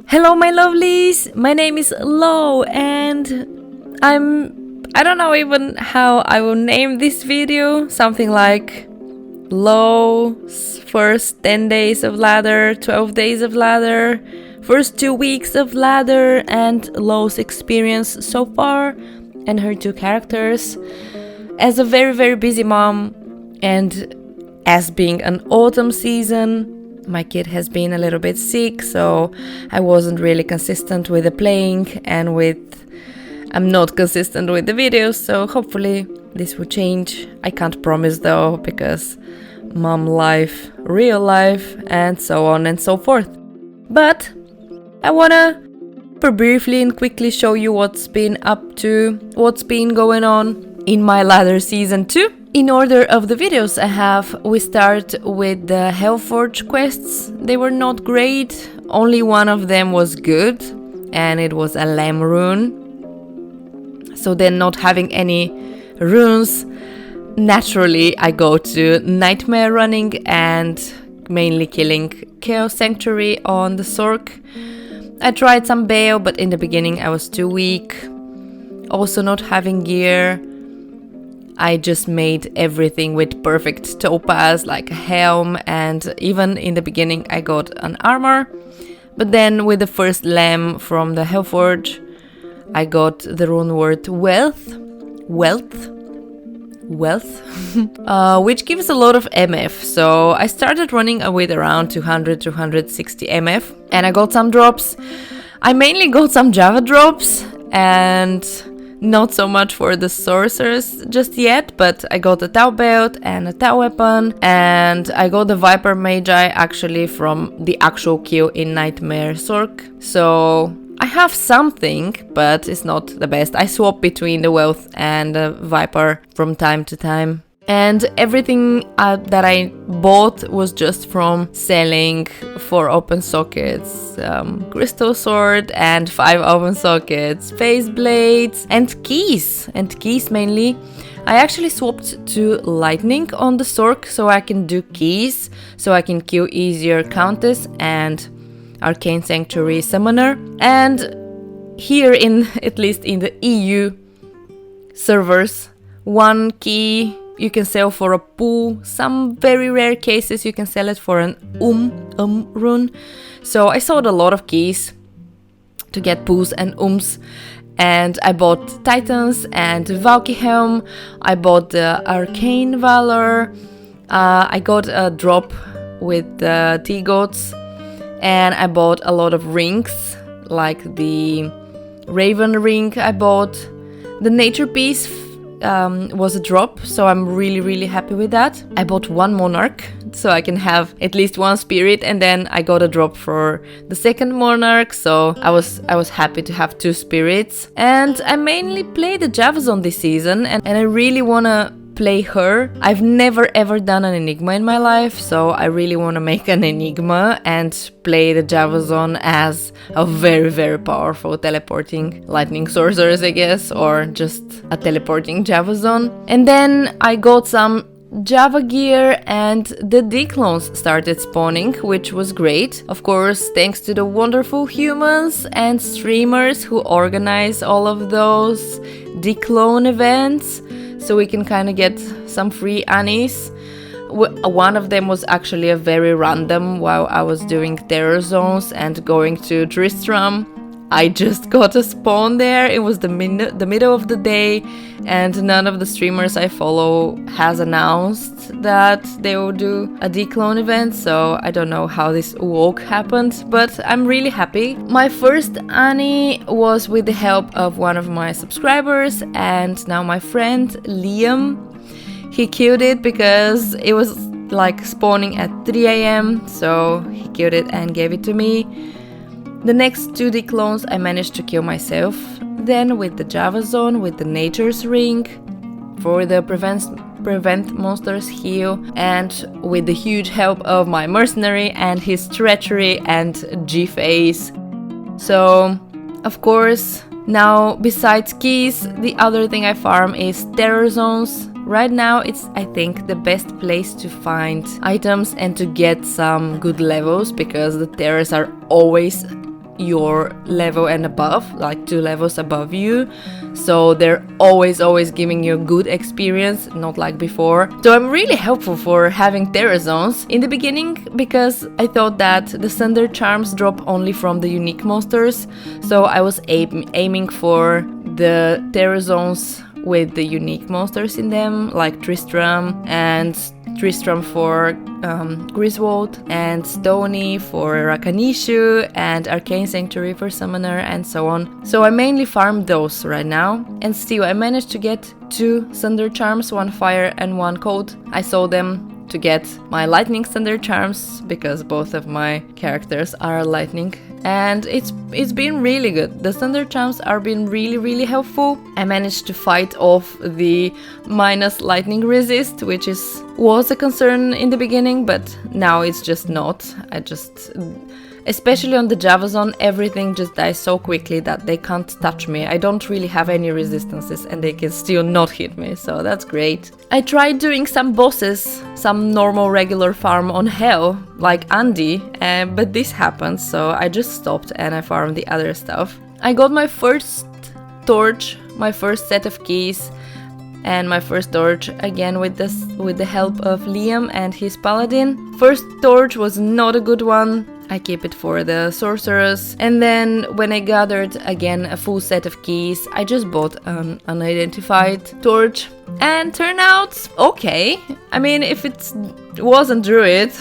Hello my lovelies, my name is Lo and I don't know even how I will name this video, something like Lo's first 10 days of ladder, 12 days of ladder, first 2 weeks of ladder, and Lo's experience so far and her 2 characters. As a very busy mom and as being an autumn season, my kid has been a little bit sick, so I wasn't really consistent with the playing and I'm not consistent with the videos, so hopefully this will change. I can't promise though, because mom life, real life, and so on and so forth. But I wanna briefly and quickly show you what's been going on in my ladder season 2. In order of the videos we start with the Hellforge quests. They were not great, only one of them was good, and it was a lamb rune. So then, not having any runes, naturally I go to nightmare running and mainly killing Chaos Sanctuary on the sorc. I tried some Bale, but in the beginning I was too weak. Also not having gear, I just made everything with perfect topaz, like a helm, and even in the beginning I got an armor. But then with the first lamb from the Hellforge, I got the rune word wealth, which gives a lot of MF. So I started running with around 200-260 MF, and I got some drops. I mainly got some Java drops, and not so much for the sorcerers just yet, but I got a Tau belt and a Tau weapon, and I got the Viper Magi actually from the actual kill in Nightmare Sorc. So I have something, but it's not the best. I swap between the Wealth and the Viper from time to time. And everything that I bought was just from selling 4 open sockets, crystal sword and 5 open sockets, face blades and keys mainly. I actually swapped to lightning on the sorc so I can do keys, so I can kill easier Countess and Arcane Sanctuary Summoner. And here at least in the EU servers, 1 key you can sell for a pool. Some very rare cases you can sell it for an rune. So I sold a lot of keys to get poos and and I bought Titans and Valky Helm. I bought the Arcane Valor. I got a drop with the T-Goats, and I bought a lot of rings, like the Raven ring I bought. The Nature Piece was a drop, so I'm really happy with that. I bought 1 Monarch, so I can have at least 1 spirit, and then I got a drop for the second Monarch, so I was happy to have 2 spirits. And I mainly play the Javazon this season, and I really wanna play her. I've never ever done an Enigma in my life, so I really want to make an Enigma and play the Javazon as a very powerful teleporting lightning sorceress, I guess, or just a teleporting Javazon. And then I got some Java gear and the D-clones started spawning, which was great. Of course, thanks to the wonderful humans and streamers who organize all of those D-clone events, so we can kind of get some free Annies. One of them was actually a very random, while I was doing terror zones and going to Tristram. I just got a spawn there. It was the middle of the day, and none of the streamers I follow has announced that they will do a D-clone event, so I don't know how this walk happened, but I'm really happy. My first Annie was with the help of one of my subscribers and now my friend Liam. He killed it because it was like spawning at 3 AM, so he killed it and gave it to me. The next 2 D-clones I managed to kill myself, then with the Javazon, with the Nature's Ring, for the prevent monsters heal, and with the huge help of my mercenary and his treachery and G-Face. So, of course, now besides keys, the other thing I farm is terror zones. Right now it's, I think, the best place to find items and to get some good levels, because the terrors are always your level and above, like 2 levels above you. So they're always giving you a good experience, not like before. So I'm really helpful for having Terror Zones in the beginning, because I thought that the Thunder Charms drop only from the unique monsters. So I was aiming for the Terror Zones with the unique monsters in them, like Tristram for Griswold, and Stony for Rakanishu, and Arcane Sanctuary for Summoner, and so on. So I mainly farm those right now, and still I managed to get 2 Thunder Charms, 1 Fire and 1 Cold. I sold them to get my Lightning Thunder Charms, because both of my characters are Lightning. And it's been really good. The Thunder Charms are been really helpful. I managed to fight off the minus lightning resist, which was a concern in the beginning, but now it's just not. Especially on the Javazon, everything just dies so quickly that they can't touch me. I don't really have any resistances and they can still not hit me, so that's great. I tried doing some bosses, some normal regular farm on Hell, like Andy, but this happened, so I just stopped and I farmed the other stuff. I got my first torch, my first set of keys, and my first torch again with the help of Liam and his paladin. First torch was not a good one. I keep it for the sorcerers. And then when I gathered again a full set of keys, I just bought an unidentified torch, and turned out okay. I mean, if it wasn't druid,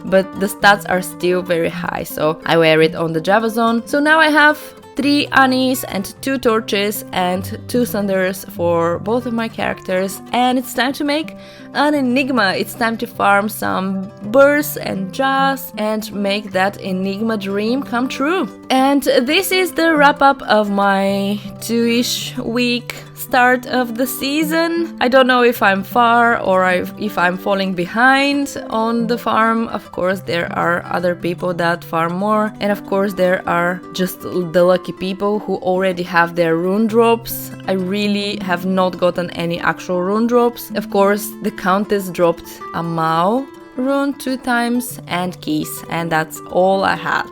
but the stats are still very high, so I wear it on the Javazon. So now I have 3 Anis and 2 torches and 2 thunders for both of my characters, and it's time to make an enigma. It's time to farm some bursts and jars and make that enigma dream come true. And this is the wrap up of my 2-ish week start of the season. I don't know if I'm far or if I'm falling behind on the farm. Of course, there are other people that farm more, and of course there are just the lucky people who already have their rune drops. I really have not gotten any actual rune drops. Of course, the Countess dropped a Mao rune 2 times and keys, and that's all I had.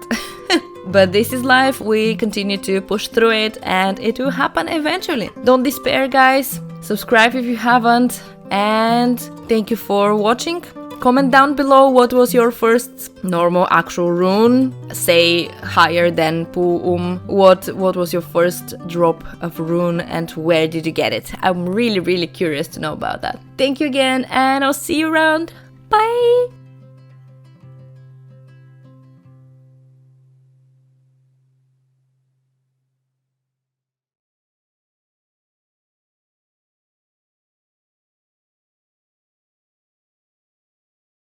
But this is life, we continue to push through it, and it will happen eventually. Don't despair, guys. Subscribe if you haven't, and thank you for watching. Comment down below what was your first normal actual rune, say higher than Pu. What was your first drop of rune and where did you get it? I'm really curious to know about that. Thank you again, and I'll see you around. Bye!